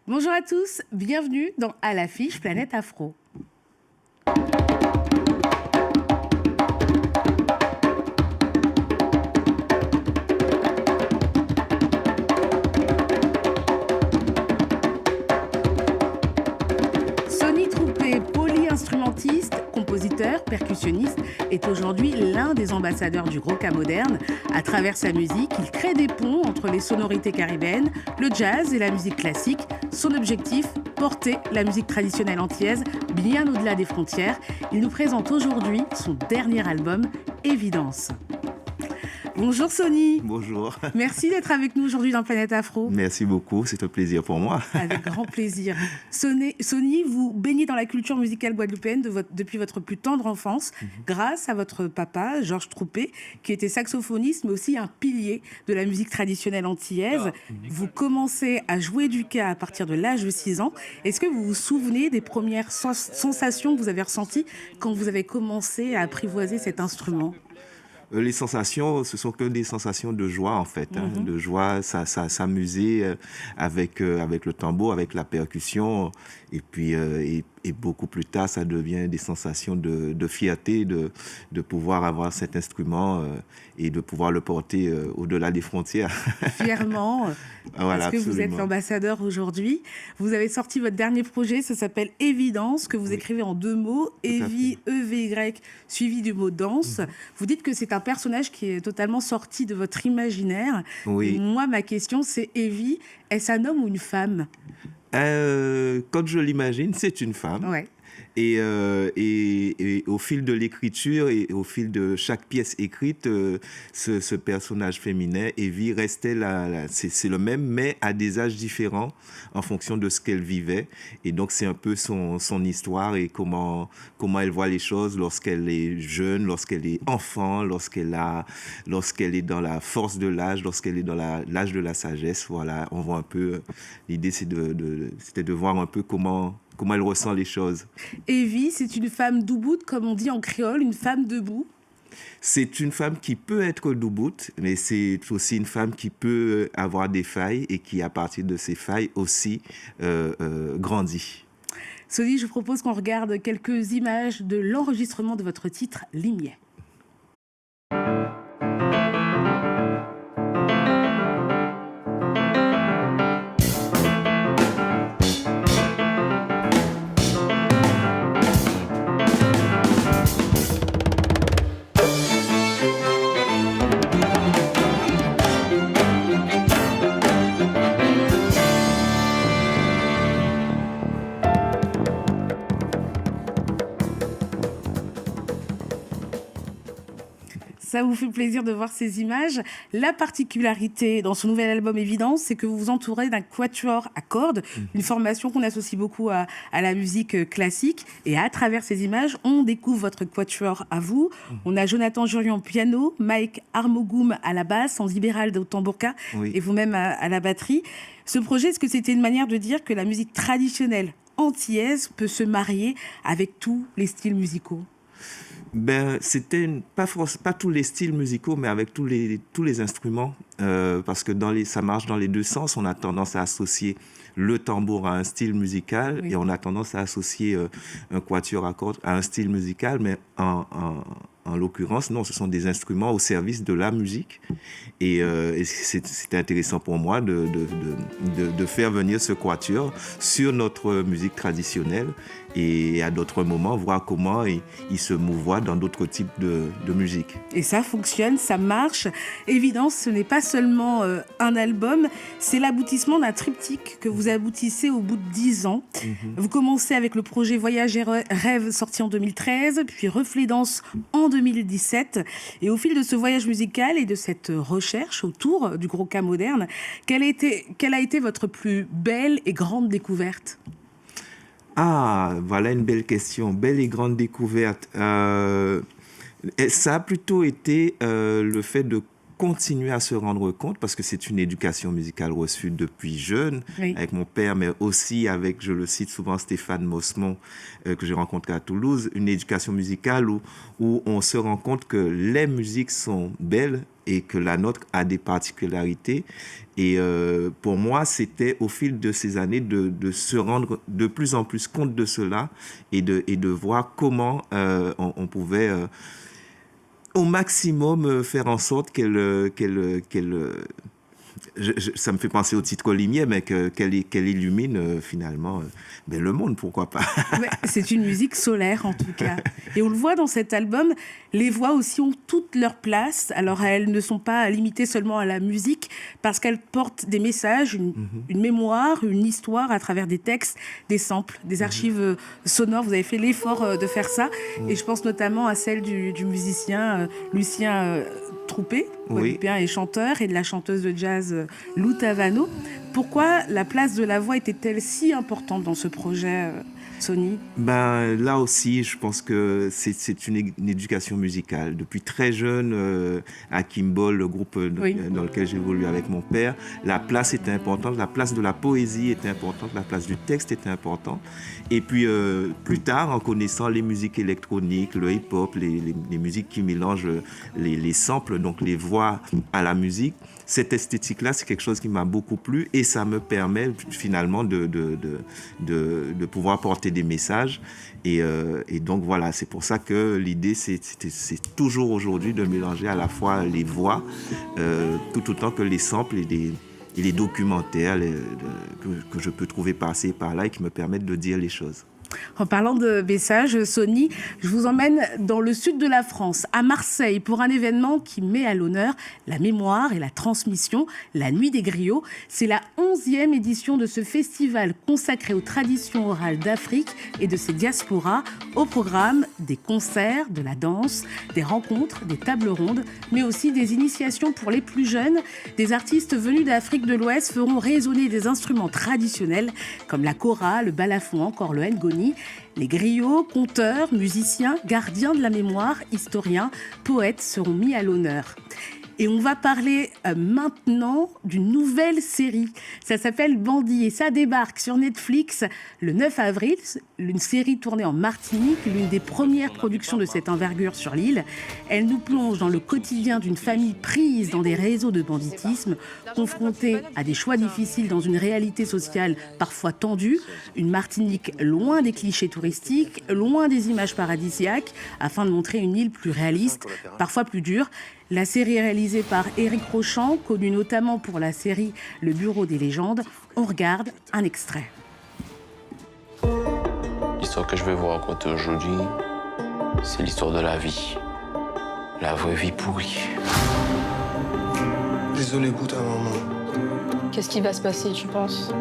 Bonjour à tous, bienvenue dans À l'affiche Planète Afro. Sony Troupé, polyinstrumentiste, compositeur, percussionniste, est aujourd'hui l'un des ambassadeurs du gros cas moderne. À travers sa musique, il crée des ponts entre les sonorités caribéennes, le jazz et la musique classique. Son objectif, porter la musique traditionnelle antillaise bien au-delà des frontières. Il nous présente aujourd'hui son dernier album, Évidence. Bonjour Sony. Bonjour. Merci d'être avec nous aujourd'hui dans Planète Afro. Merci beaucoup, c'est un plaisir pour moi. Avec grand plaisir. Sony, vous baignez dans la culture musicale guadeloupéenne depuis votre plus tendre enfance, grâce à votre papa, Georges Troupé, qui était saxophoniste, mais aussi un pilier de la musique traditionnelle antillaise. Vous commencez à jouer du cas à partir de l'âge de 6 ans. Est-ce que vous vous souvenez des premières sensations que vous avez ressenties quand vous avez commencé à apprivoiser cet instrument ? Les sensations, ce sont que des sensations de joie en fait, de joie, s'amuser avec le tambour, avec la percussion, et puis et beaucoup plus tard, ça devient des sensations de fierté de pouvoir avoir cet instrument et de pouvoir le porter au-delà des frontières. Fièrement, voilà, parce que absolument. vous êtes l'ambassadeur aujourd'hui. Vous avez sorti votre dernier projet, ça s'appelle Évidence, que vous écrivez en 2 mots, Évi, E-V-Y, suivi du mot danse. Vous dites que c'est un personnage qui est totalement sorti de votre imaginaire. Oui. Et moi, ma question, c'est Évi, est-ce un homme ou une femme ? Quand je l'imagine, c'est une femme. Ouais. Et au fil de l'écriture et au fil de chaque pièce écrite, ce personnage féminin, Evie, restait là. C'est le même, mais à des âges différents en fonction de ce qu'elle vivait. Et donc, c'est un peu son histoire et comment elle voit les choses lorsqu'elle est jeune, lorsqu'elle est enfant, lorsqu'elle est dans la force de l'âge, lorsqu'elle est dans l'âge de la sagesse. Voilà, on voit un peu. L'idée, c'était de voir un peu comment elle ressent les choses. Evie, c'est une femme douboute, comme on dit en créole, une femme debout. C'est une femme qui peut être douboute, mais c'est aussi une femme qui peut avoir des failles et qui, à partir de ces failles, aussi grandit. Sony, je vous propose qu'on regarde quelques images de l'enregistrement de votre titre, Limier. Ça vous fait plaisir de voir ces images. La particularité dans ce nouvel album Évidence, c'est que vous vous entourez d'un quatuor à cordes, une formation qu'on associe beaucoup à la musique classique. Et à travers ces images, on découvre votre quatuor à vous. On a Jonathan Jurion au piano, Mike Armogoum à la basse, Sandy Bérald au tambourka et vous-même à la batterie. Ce projet, est-ce que c'était une manière de dire que la musique traditionnelle antillaise peut se marier avec tous les styles musicaux ? C'était pas tous les styles musicaux, mais avec tous les instruments, parce que ça marche dans les deux sens. On a tendance à associer le tambour à un style musical et on a tendance à associer un quatuor à cordes à un style musical, mais en l'occurrence, non, ce sont des instruments au service de la musique. Et c'était intéressant pour moi de faire venir ce quatuor sur notre musique traditionnelle et à d'autres moments, voir comment il se mouvoie dans d'autres types de musique. Et ça fonctionne, ça marche. Évidence, ce n'est pas seulement un album, c'est l'aboutissement d'un triptyque que vous aboutissez au bout de 10 ans. Vous commencez avec le projet Voyage et Rêve sorti en 2013, puis Reflet Danse en 2017. Et au fil de ce voyage musical et de cette recherche autour du gros cas moderne, quelle a été votre plus belle et grande découverte ? Ah, voilà une belle question, belle et grande découverte. Ça a plutôt été le fait de continué à se rendre compte, parce que c'est une éducation musicale reçue depuis jeune, Oui. avec mon père, mais aussi avec, je le cite souvent, Stéphane Mosmon, que j'ai rencontré à Toulouse, une éducation musicale où on se rend compte que les musiques sont belles et que la nôtre a des particularités. Et pour moi, c'était au fil de ces années de se rendre de plus en plus compte de cela et de voir comment on pouvait au maximum faire en sorte ça me fait penser au titre Limier, mais qu'elle illumine finalement le monde, pourquoi pas. Ouais, c'est une musique solaire en tout cas. Et on le voit dans cet album, les voix aussi ont toute leur place. Alors elles ne sont pas limitées seulement à la musique, parce qu'elles portent des messages, une mémoire, une histoire à travers des textes, des samples, des archives sonores. Vous avez fait l'effort de faire ça. Et je pense notamment à celle du musicien Lucien Troupé, guadeloupéen et chanteur, et de la chanteuse de jazz Lou Tavano. Pourquoi la place de la voix était-elle si importante dans ce projet, Sony ? Là aussi, je pense que c'est une éducation musicale. Depuis très jeune, à Kimball, le groupe dans lequel j'ai évolué avec mon père, la place était importante, la place de la poésie était importante, la place du texte était importante. Et puis, plus tard, en connaissant les musiques électroniques, le hip-hop, les musiques qui mélangent les samples, donc les voix à la musique, cette esthétique-là, c'est quelque chose qui m'a beaucoup plu et ça me permet finalement de pouvoir porter des messages. Et donc voilà, c'est pour ça que l'idée, c'est toujours aujourd'hui de mélanger à la fois les voix, tout autant que les samples et les documentaires que je peux trouver par-ci et par-là et qui me permettent de dire les choses. En parlant de messages, Sony, je vous emmène dans le sud de la France, à Marseille, pour un événement qui met à l'honneur la mémoire et la transmission, la Nuit des Griots. C'est la 11e édition de ce festival consacré aux traditions orales d'Afrique et de ses diasporas. Au programme, des concerts, de la danse, des rencontres, des tables rondes, mais aussi des initiations pour les plus jeunes. Des artistes venus d'Afrique de l'Ouest feront résonner des instruments traditionnels comme la kora, le balafon, encore le ngoni. Les griots, conteurs, musiciens, gardiens de la mémoire, historiens, poètes seront mis à l'honneur. Et on va parler maintenant d'une nouvelle série. Ça s'appelle Bandit et ça débarque sur Netflix le 9 avril. Une série tournée en Martinique, l'une des premières productions de cette envergure sur l'île. Elle nous plonge dans le quotidien d'une famille prise dans des réseaux de banditisme, confrontée à des choix difficiles dans une réalité sociale parfois tendue. Une Martinique loin des clichés touristiques, loin des images paradisiaques, afin de montrer une île plus réaliste, parfois plus dure. La série est réalisée par Éric Rochant, connu notamment pour la série Le Bureau des légendes. On regarde un extrait. L'histoire que je vais vous raconter aujourd'hui, c'est l'histoire de la vie. La vraie vie pourrie. Désolé pour ta maman. Qu'est-ce qui va se passer, tu penses?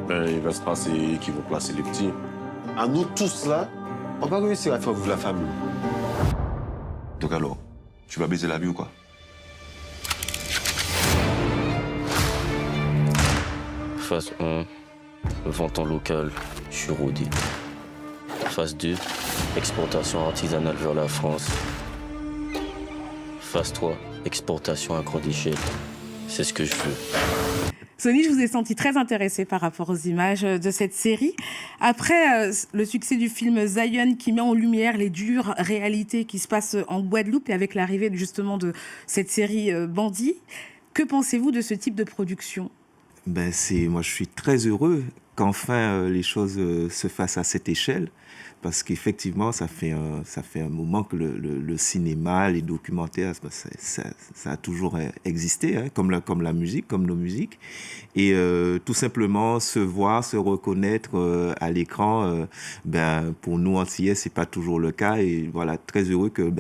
Il va se passer qu'ils vont placer les petits. À nous tous là, on va réussir à faire vivre la famille. Donc alors, tu vas baiser la vie ou quoi? Phase 1, vente en local, je suis rodé. Phase 2, exportation artisanale vers la France. Phase 3, exportation à grande échelle. C'est ce que je veux. Sony, je vous ai senti très intéressée par rapport aux images de cette série. Après le succès du film Zion qui met en lumière les dures réalités qui se passent en Guadeloupe et avec l'arrivée justement de cette série Bandit, que pensez-vous de ce type de production ? Moi, je suis très heureux qu'enfin les choses se fassent à cette échelle. Parce qu'effectivement, ça fait un moment que le cinéma, les documentaires, ça a toujours existé, hein, comme la musique, comme nos musiques. Et tout simplement, se voir, se reconnaître à l'écran, pour nous, Antillais, c'est pas toujours le cas. Et voilà, très heureux que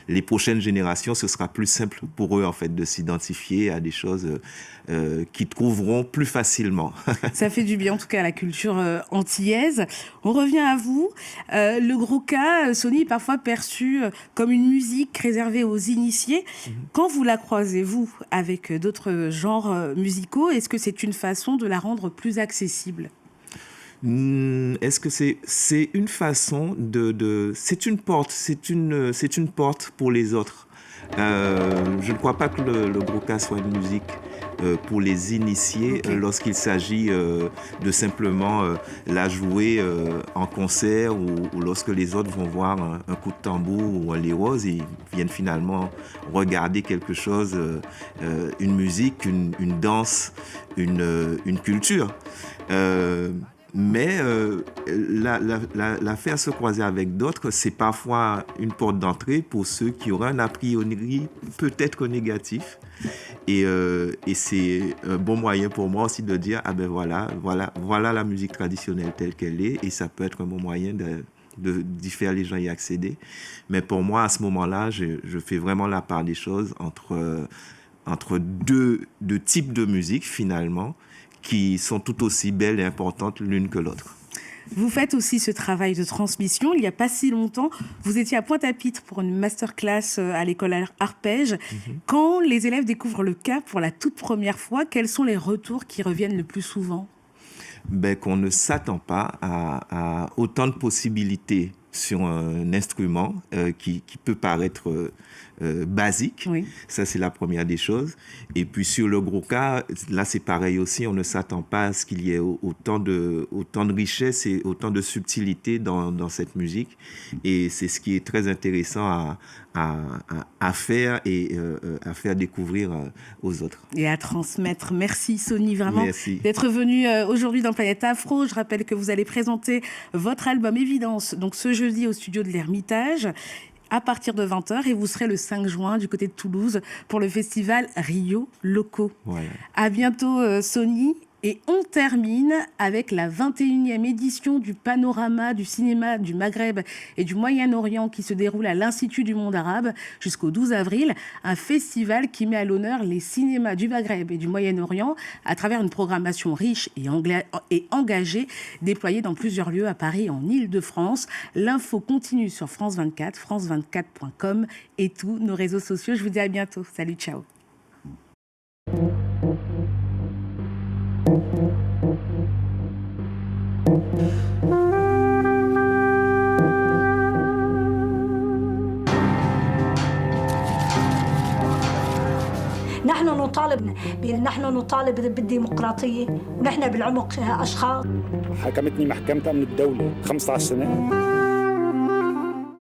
les prochaines générations, ce sera plus simple pour eux, en fait, de s'identifier à des choses qu'ils trouveront plus facilement. Ça fait du bien, en tout cas, à la culture antillaise. On revient à vous. Le gros cas, Sony, est parfois perçu comme une musique réservée aux initiés. Quand vous la croisez, vous, avec d'autres genres musicaux, est-ce que c'est une façon de la rendre plus accessible ? Est-ce que c'est une façon c'est une porte pour les autres. Je ne crois pas que le Grouka soit une musique pour les initiés lorsqu'il s'agit de simplement la jouer en concert ou lorsque les autres vont voir un coup de tambour ou un liros, ils viennent finalement regarder quelque chose, une musique, une danse, une culture. Mais la faire se croiser avec d'autres, c'est parfois une porte d'entrée pour ceux qui auraient un a priori peut-être négatif. Et c'est un bon moyen pour moi aussi de dire, ah ben voilà la musique traditionnelle telle qu'elle est, et ça peut être un bon moyen d'y faire les gens y accéder. Mais pour moi, à ce moment-là, je fais vraiment la part des choses entre deux types de musique, finalement, qui sont tout aussi belles et importantes l'une que l'autre. Vous faites aussi ce travail de transmission. Il n'y a pas si longtemps, vous étiez à Pointe-à-Pitre pour une masterclass à l'école Arpège. Quand les élèves découvrent le Ka pour la toute première fois, quels sont les retours qui reviennent le plus souvent ? Qu'on ne s'attend pas à autant de possibilités sur un instrument qui peut paraître basique. Oui. Ça, c'est la première des choses. Et puis sur le Grouka, là, c'est pareil aussi. On ne s'attend pas à ce qu'il y ait autant de richesse et autant de subtilité dans cette musique. Et c'est ce qui est très intéressant à faire et à faire découvrir aux autres. Et à transmettre. Merci Sony, vraiment, d'être venu aujourd'hui dans Planète Afro. Je rappelle que vous allez présenter votre album Évidence, donc ce jeudi au studio de l'Ermitage, à partir de 20h, et vous serez le 5 juin du côté de Toulouse pour le festival Rio Loco. Voilà. À bientôt Sony. Et on termine avec la 21e édition du Panorama du cinéma du Maghreb et du Moyen-Orient qui se déroule à l'Institut du monde arabe jusqu'au 12 avril. Un festival qui met à l'honneur les cinémas du Maghreb et du Moyen-Orient à travers une programmation riche et engagée déployée dans plusieurs lieux à Paris et en Île-de-France. L'info continue sur France 24, france24.com et tous nos réseaux sociaux. Je vous dis à bientôt. Salut, ciao. نحن نطالب بالديمقراطية ونحن بالعمق أشخاص. حكمتني محكمتها من الدولة 15 سنة.